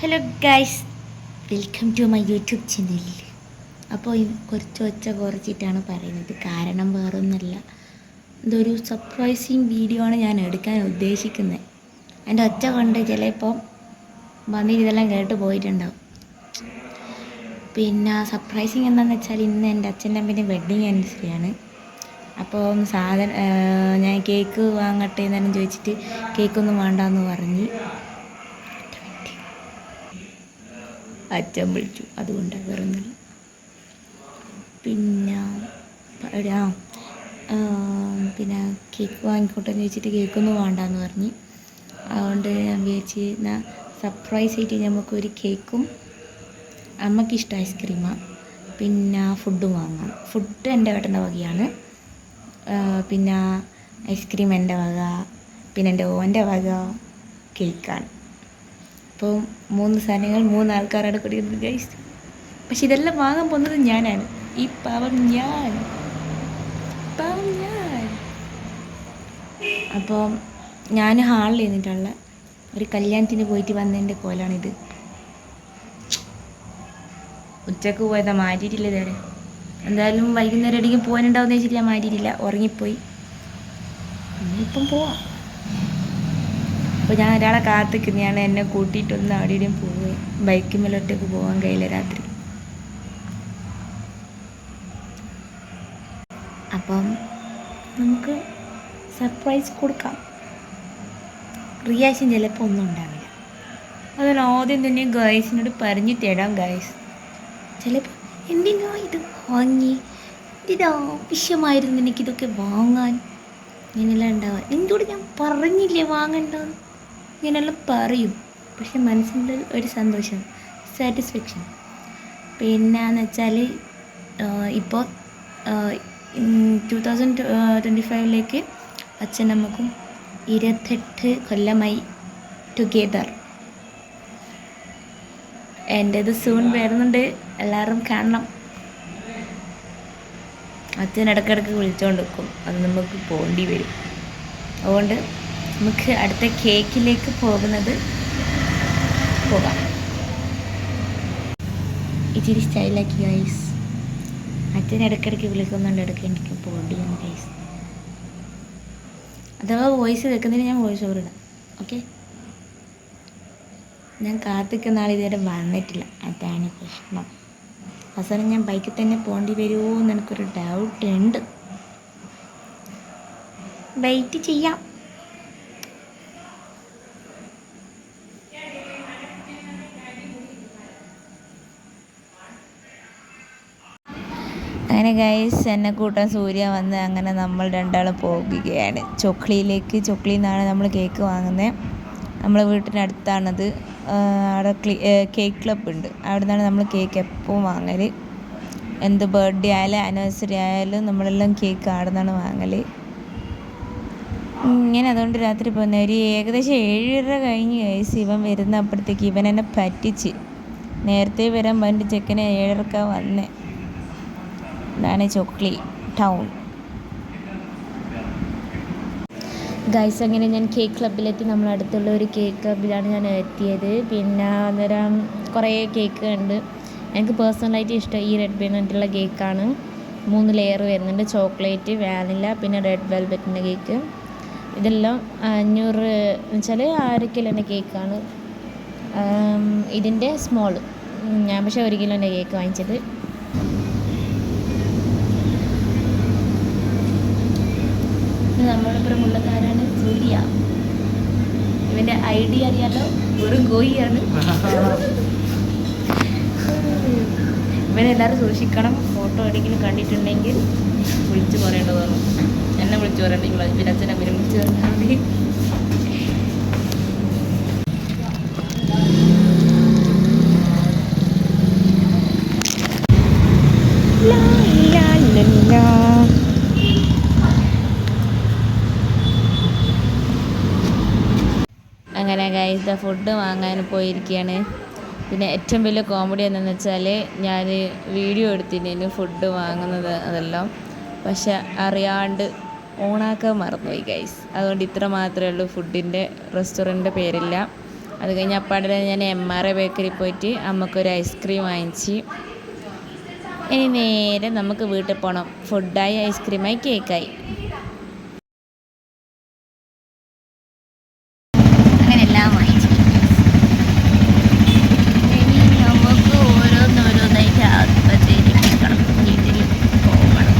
Hello guys, welcome to my YouTube channel. അപ്പോൾ കുറച്ച് ഒച്ച കുറച്ചിട്ടാണ് പറയുന്നത്. കാരണം വേറൊന്നുമല്ല, ഇതൊരു സർപ്രൈസിങ് വീഡിയോ ആണ് ഞാൻ എടുക്കാൻ ഉദ്ദേശിക്കുന്നത്. എൻ്റെ ഒച്ച കൊണ്ട് ചിലപ്പോൾ വന്നിട്ട് ഇതെല്ലാം കേട്ട് പോയിട്ടുണ്ടാവും. പിന്നെ സർപ്രൈസിങ് എന്താണെന്ന് വെച്ചാൽ ഇന്ന് എൻ്റെ അച്ഛൻ്റെ അമ്മേൻ്റെ വെഡ്ഡിങ് ആനിവേഴ്സറിയാണ്. അപ്പോൾ ഞാൻ കേക്ക് വാങ്ങട്ടെ എന്നു ചോദിച്ചിട്ട് കേക്കൊന്നും വേണ്ടാന്ന് പറഞ്ഞ് അച്ഛൻ വിളിച്ചു. അതുകൊണ്ട് വേറൊന്നുമില്ല. പിന്നെ പിന്നെ കേക്ക് വാങ്ങിക്കോട്ടെ എന്ന് ചോദിച്ചിട്ട് കേക്കൊന്നും വേണ്ടാന്ന് പറഞ്ഞ്. അതുകൊണ്ട് ഞാൻ വിചാരിച്ച് എന്നാൽ സർപ്രൈസ് ആയിട്ട് നമുക്കൊരു കേക്കും, അമ്മയ്ക്ക് ഇഷ്ടം ഐസ്ക്രീമാണ്, പിന്നെ ഫുഡും വാങ്ങാം. ഫുഡ് എൻ്റെ ഏട്ടൻ്റെ വകയാണ്, പിന്നെ ഐസ്ക്രീം എൻ്റെ വക, പിന്നെ എൻ്റെ ഓൻ്റെ വക കേക്കാണ്. അപ്പോൾ 3 സാധനങ്ങൾ 3 ആൾക്കാരാണ് കുടിക്കുന്നത് ഗൈസ്. പക്ഷെ ഇതെല്ലാം വാങ്ങാൻ പോകുന്നത് ഞാനാണ്. ഈ പാവം ഞാൻ. അപ്പോൾ ഞാൻ ഹാളിൽ നിന്നിട്ടുള്ള ഒരു കല്യാണത്തിന് പോയിട്ട് വന്നതിൻ്റെ കോലാണിത്. ഉച്ചക്ക് പോയതാ, മാറ്റിയിട്ടില്ല ഇതുവരെ. എന്തായാലും വൈകുന്നേരം എവിടെയെങ്കിലും പോകാനുണ്ടാവുമെന്ന് വെച്ചിട്ട് ഞാൻ മാറ്റിയിട്ടില്ല, ഉറങ്ങിപ്പോയി. ഇപ്പം പോവാം. അപ്പോൾ ഞാൻ ഒരാളെ കാത്തിക്കുന്നതാണ്, എന്നെ കൂട്ടിയിട്ടൊന്ന് അവിടെയും പോവുക. ബൈക്കിൽ മേലൊട്ടേക്ക് പോകാൻ കഴിയില്ല രാത്രി. അപ്പം നമുക്ക് സർപ്രൈസ് കൊടുക്കാം. റിയാക്ഷൻ ചിലപ്പോൾ ഒന്നും ഉണ്ടാവില്ല. അതുകൊണ്ട് ആദ്യം തന്നെ ഗൈസിനോട് പറഞ്ഞു തരാം ഗൈസ്. ചിലപ്പോൾ എന്തിനാ ഇത് വാങ്ങി, ഇത് ആവശ്യമായിരുന്നു എനിക്കിതൊക്കെ വാങ്ങാൻ, ഇങ്ങനെല്ലാം ഉണ്ടാവാൻ. നിന്നോട് ഞാൻ പറഞ്ഞില്ലേ വാങ്ങണ്ടെന്ന്. ഇങ്ങനെല്ലാം പറയും, പക്ഷെ മനസ്സിൻ്റെ ഒരു സന്തോഷം, സാറ്റിസ്ഫാക്ഷൻ. പിന്നെയെന്ന് വെച്ചാൽ ഇപ്പോൾ 2025 അച്ഛനമ്മക്കും 28 കൊല്ലമായി ടുഗെദർ. എൻ്റേത് സൂൺ വരുന്നുണ്ട്, എല്ലാവരും കാണണം. അച്ഛൻ ഇടയ്ക്കിടയ്ക്ക് വിളിച്ചുകൊണ്ട് നിൽക്കും, അത് നമുക്ക് പോകേണ്ടി വരും. അതുകൊണ്ട് നമുക്ക് അടുത്ത കേക്കിലേക്ക് പോകാം. ഇച്ചിരി സ്റ്റൈലാക്കി ഗൈസ്. അച്ഛൻ ഇടയ്ക്കിടയ്ക്ക് വിളിക്കുന്നുണ്ട്, ഇടയ്ക്ക് എനിക്ക് പോകേണ്ടി വന്നു ഗൈസ്. അഥവാ വോയിസ് വെക്കുന്നതിന് ഞാൻ വോയിസ് ഓവർ ഇടാം, ഓക്കെ. ഞാൻ കാത്തിക്കുന്ന ആൾ ഇതുവരെ വന്നിട്ടില്ല, അതാണ് പ്രശ്നം. അവസാനം ഞാൻ ബൈക്കിൽ തന്നെ പോകേണ്ടി വരുമോ എന്ന് എനിക്കൊരു ഡൗട്ട് ഉണ്ട്. വെയിറ്റ് ചെയ്യാം. അങ്ങനെ ഗൈസ്, എന്നെ കൂട്ടാൻ സൂര്യ വന്ന് അങ്ങനെ നമ്മൾ രണ്ടാളും പോകുകയാണ് ചൊക്ലിയിലേക്ക്. ചൊക്ലിയിൽ നിന്നാണ് നമ്മൾ കേക്ക് വാങ്ങുന്നത്. നമ്മളെ വീട്ടിനടുത്താണത്. അവിടെ കേക്ക് ക്ലബ്ബ് ഉണ്ട്, അവിടെ നിന്നാണ് നമ്മൾ കേക്ക് എപ്പോഴും വാങ്ങൽ. എന്ത് ബർത്ത്ഡേ ആയാലും ആനിവേഴ്സറി ആയാലും നമ്മളെല്ലാം കേക്ക് അവിടെ നിന്നാണ് വാങ്ങൽ. ഇങ്ങനെ അതുകൊണ്ട് രാത്രി പോകുന്ന ഒരു ഏകദേശം 7:30 കഴിഞ്ഞ് ഗൈസ്. ഇവൻ വരുന്ന അപ്പോഴത്തേക്ക് ഇവൻ എന്നെ പറ്റിച്ച്. നേരത്തെ വരാൻ പറഞ്ഞിട്ട് ചെക്കനെ 7:30 വന്നേ. ഇതാണ് ചൊക്ലി ടൗൺ ഗൈസ്. അങ്ങനെ ഞാൻ കേക്ക് ക്ലബ്ബിലെത്തി. നമ്മളടുത്തുള്ള ഒരു കേക്ക് ക്ലബ്ബിലാണ് ഞാൻ എത്തിയത്. പിന്നെ അന്നേരം കുറേ കേക്ക് ഉണ്ട്. എനിക്ക് പേഴ്സണലായിട്ട് ഇഷ്ടം ഈ റെഡ് വെൽവെറ്റുള്ള കേക്കാണ്. 3 ലെയർ വരുന്നുണ്ട്, ചോക്ലേറ്റ്, വാനില, പിന്നെ റെഡ് വെൽവെറ്റിൻ്റെ കേക്ക്. ഇതെല്ലാം 500 എന്ന് വെച്ചാൽ 1 കിലോൻ്റെ കേക്കാണ്. ഇതിൻ്റെ സ്മോൾ. ഞാൻ പക്ഷേ 1 കിലോൻ്റെ കേക്ക് വാങ്ങിച്ചത്. നമ്മളിപ്പുറം ഉള്ളതാരാണ്? സൂര്യ. ഇവൻ്റെ ID അറിയാലോ, വെറും ഗോയിയാണ്. ഇവനെല്ലാവരും സൂക്ഷിക്കണം. ഫോട്ടോ എവിടെയെങ്കിലും കണ്ടിട്ടുണ്ടെങ്കിൽ വിളിച്ചു പറയേണ്ടതാണ്. എന്നെ വിളിച്ചു പറയണ്ടെങ്കിൽ ഇവൻ്റെ അച്ഛനെ അവരെ വിളിച്ചു പറഞ്ഞാൽ മതി. അങ്ങനെ ഗൈസ് ഫുഡ് വാങ്ങാൻ പോയിരിക്കുകയാണ്. പിന്നെ ഏറ്റവും വലിയ കോമഡി എന്താണെന്ന് വെച്ചാൽ, ഞാൻ വീഡിയോ എടുത്തിരുന്നു ഫുഡ് വാങ്ങുന്നത് അതെല്ലാം, പക്ഷെ അറിയാണ്ട് ഓണാക്കാൻ മറന്നുപോയി ഗൈസ്. അതുകൊണ്ട് ഇത്ര മാത്രമേ ഉള്ളൂ. ഫുഡിൻ്റെ റെസ്റ്റോറൻറ്റിൻ്റെ പേരില്ല. അത് കഴിഞ്ഞ് അപ്പാടെ ഞാൻ MRA ബേക്കറി പോയിട്ട് അമ്മക്കൊരു ഐസ്ക്രീം വാങ്ങിച്ച് ഇനി നേരെ നമുക്ക് വീട്ടിൽ പോകണം. ഫുഡായി, ഐസ്ക്രീമായി, കേക്കായി. അങ്ങനെ എല്ലാം വാങ്ങിച്ചു. ഇനി നമുക്ക് ഓരോന്നോരോന്നായിട്ട് ആസ്പത്രിയിലെത്തിക്കണം. വീട്ടിൽ പോകണം.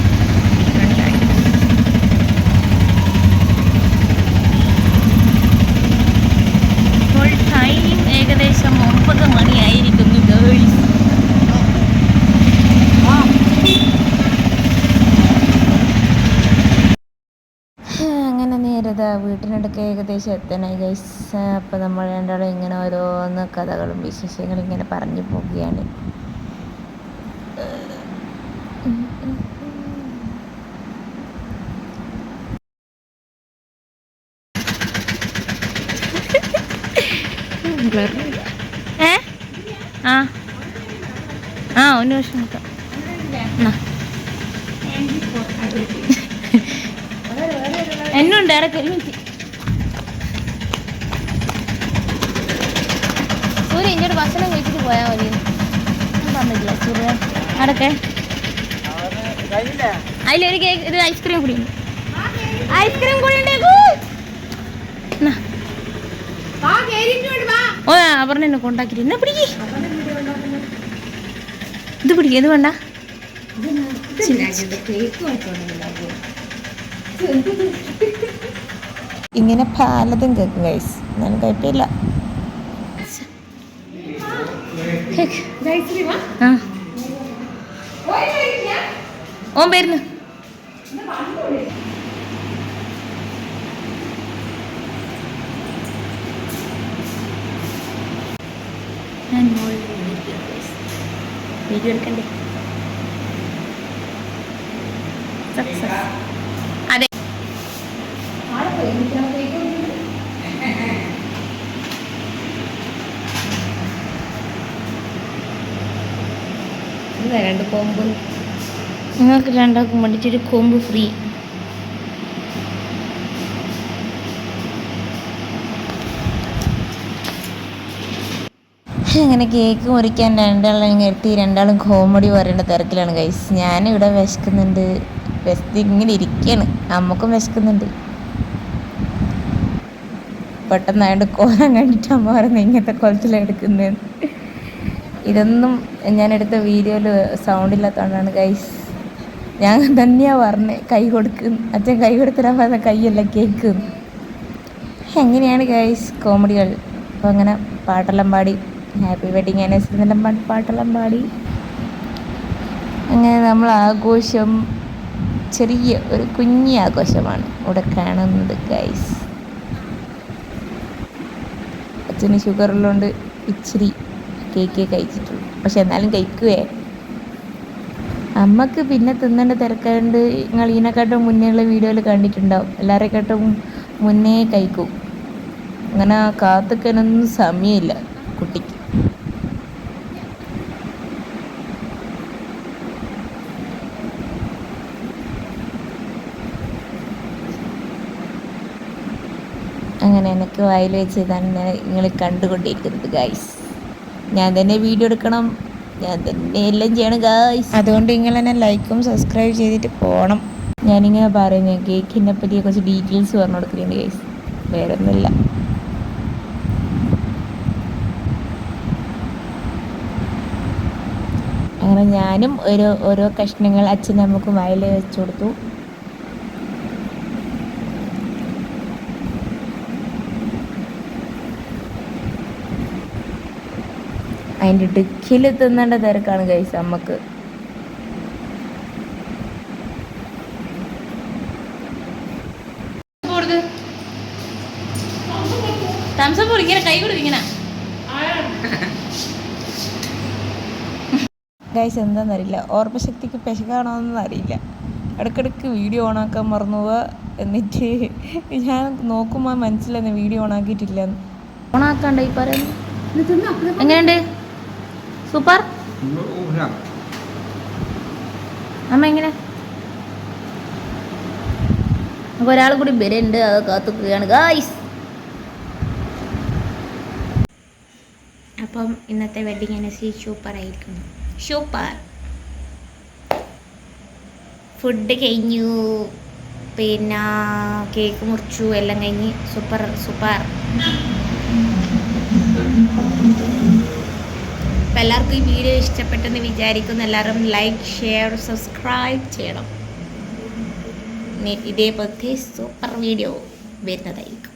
ഇപ്പോൾ ടൈം ഏകദേശം 9 മണിയായിരിക്കുന്നു ഗേൾസ്. അങ്ങനെ നേരത്തെ വീട്ടിനടുക്ക് ഏകദേശം എത്താനായി ഗൈസ്. അപ്പോൾ നമ്മൾ രണ്ടാളും ഇങ്ങനെ ഓരോന്ന് കഥകളും വിശേഷങ്ങളും ഇങ്ങനെ പറഞ്ഞു പോവുകയാണ്. ഒന്ന് വർഷം നോക്കാം. എന്നുണ്ട് ഇടയ്ക്ക് ഒരു മിനിറ്റ്. സൂര്യ ഇങ്ങോട്ട് ഭക്ഷണം കഴിച്ചിട്ട് പോയാൽ മതി. ഞാൻ പറഞ്ഞിട്ടില്ല സൂര്യ അടക്കെ അതിലൊരു കേക്ക്, ഒരു ഐസ്ക്രീം കൂടി ഉണ്ട്. ഐസ്ക്രീം കൂടി ഉണ്ട്. ഓ പറഞ്ഞ എന്നെ കൊണ്ടാക്കിട്ട് എന്നാ പിടിക്ക്. ഇത് പിടിക്കുക. ഇത് വേണ്ട. ഇങ്ങനെ പലതും കേൾക്കും ഗൈസ്. എന്നാലും കുഴപ്പമില്ല. ഓൻ വരുന്നു. ഞാൻ വീഡിയോ എടുക്കണ്ടേ? അതെ രണ്ട് കോമ്പ് നിങ്ങൾക്ക് രണ്ടാൾക്കും വേണ്ടിയിട്ടൊരു കോമ്പ് ഫ്രീ. അങ്ങനെ കേക്ക് മുറിക്കാൻ രണ്ടാളും എത്തി. രണ്ടാളും കോമഡി പറയേണ്ട തിരക്കിലാണ് ഗൈസ്. ഞാനിവിടെ വിശക്കുന്നുണ്ട്. ഇങ്ങനെ ഇരിക്കുകയാണ്. അമ്മക്കും വിശക്കുന്നുണ്ട്. പെട്ടെന്നായിട്ട് കോലം കണ്ടിട്ട് അമ്മ പറയുന്നത് ഇങ്ങനത്തെ കുളത്തിലെടുക്കുന്നത്. ഇതൊന്നും ഞാനെടുത്ത വീഡിയോയിൽ സൗണ്ട് ഇല്ലാത്തതുകൊണ്ടാണ് ഗൈസ്. ഞാൻ തന്നെയാണ് പറഞ്ഞത് കൈ കൊടുക്കും. അച്ഛൻ കൈ കൊടുത്തിടാൻ പറഞ്ഞ കൈയല്ല കേക്ക്. എങ്ങനെയാണ് ഗൈസ് കോമഡികൾ. അപ്പോൾ അങ്ങനെ പാട്ടെല്ലാം പാടി ഹാപ്പി വെഡിങ് ആനിവേഴ്സറി എന്നെല്ലാം പാട്ടെല്ലാം പാടി അങ്ങനെ നമ്മൾ ആഘോഷം ചെറിയ ഒരു കുഞ്ഞി ആഘോഷമാണ് ഇവിടെ കാണുന്നത് ഗൈസ്. അച്ഛന് ഷുഗറുള്ളതുകൊണ്ട് ഇച്ചിരി കേക്കേ കഴിച്ചിട്ടുള്ളൂ. പക്ഷെ എന്നാലും കഴിക്കുവേ. അമ്മക്ക് പിന്നെ തിന്നേണ്ട തിരക്കാണ്ട്. നിങ്ങൾ ഇതിനെക്കാട്ടും മുന്നേയുള്ള വീഡിയോയിൽ കണ്ടിട്ടുണ്ടാവും. എല്ലാവരെക്കാട്ടും മുന്നേ കഴിക്കും. അങ്ങനെ കാത്തിക്കാനൊന്നും സമയമില്ല കുട്ടിക്ക്. അങ്ങനെ എനിക്ക് വായിൽ വെച്ചതാണ് നിങ്ങൾ കണ്ടുകൊണ്ടിരിക്കുന്നത് ഗൈസ്. ഞാൻ തന്നെ വീഡിയോ എടുക്കണം, ഞാൻ തന്നെ എല്ലാം ചെയ്യണം ഗൈസ്. അതുകൊണ്ട് നിങ്ങൾ എന്നെ ലൈക്കും സബ്സ്ക്രൈബ് ചെയ്തിട്ട് പോകണം. ഞാനിങ്ങനെ പറയുന്നത് കേക്കിനെ പറ്റിയ കുറച്ച് ഡീറ്റെയിൽസ് പറഞ്ഞു കൊടുക്കുന്നുണ്ട് ഗൈസ്. വേറെ ഒന്നുമില്ല. അങ്ങനെ ഞാനും ഓരോ കഷ്ണങ്ങൾ അച്ഛനും അമ്മക്കും വായിൽ വെച്ച് കൊടുത്തു. അതിൻ്റെ ഡിക്കിൽ തിന്നേണ്ട തിരക്കാണ് ഗൈസ് അമ്മക്ക്. ഇങ്ങനെ കൈ കൊടുക്കും ഇങ്ങനെ ഗൈസ്. എന്താണെന്നറിയില്ല, ഓർമ്മശക്തിക്ക് പെശകാണോന്നൊന്നും അറിയില്ല. ഇടയ്ക്കിടയ്ക്ക് വീഡിയോ ഓണാക്കാൻ മറന്നു പോവുക. എന്നിട്ട് ഞാൻ നോക്കുമ്പോൾ മനസ്സിലായിരുന്നു വീഡിയോ ഓണാക്കിയിട്ടില്ല. ഓണാക്കാണ്ട ഈ പറയുന്നു. എങ്ങനെയുണ്ട്? സൂപ്പർ അമ്മ. എങ്ങനെ ഒരാൾ കൂടി വരുന്നുണ്ട്, അത് കാത്തുകയാണ് ഗായ്സ്. അപ്പം ഇന്നത്തെ വെഡിങ് ആനിവേഴ്സറി സൂപ്പറായിരിക്കുന്നു. സൂപ്പർ. ഫുഡ് കഴിഞ്ഞു, പിന്നെ കേക്ക് മുറിച്ചു, എല്ലാം കഴിഞ്ഞ് സൂപ്പർ. അപ്പം എല്ലാവർക്കും ഈ വീഡിയോ ഇഷ്ടപ്പെട്ടെന്ന് വിചാരിക്കുന്നു. എല്ലാവരും ലൈക്ക്, ഷെയർ, സബ്സ്ക്രൈബ് ചെയ്യണം. ഇതേപോലത്തെ സൂപ്പർ വീഡിയോ വരുന്നതായിരിക്കും.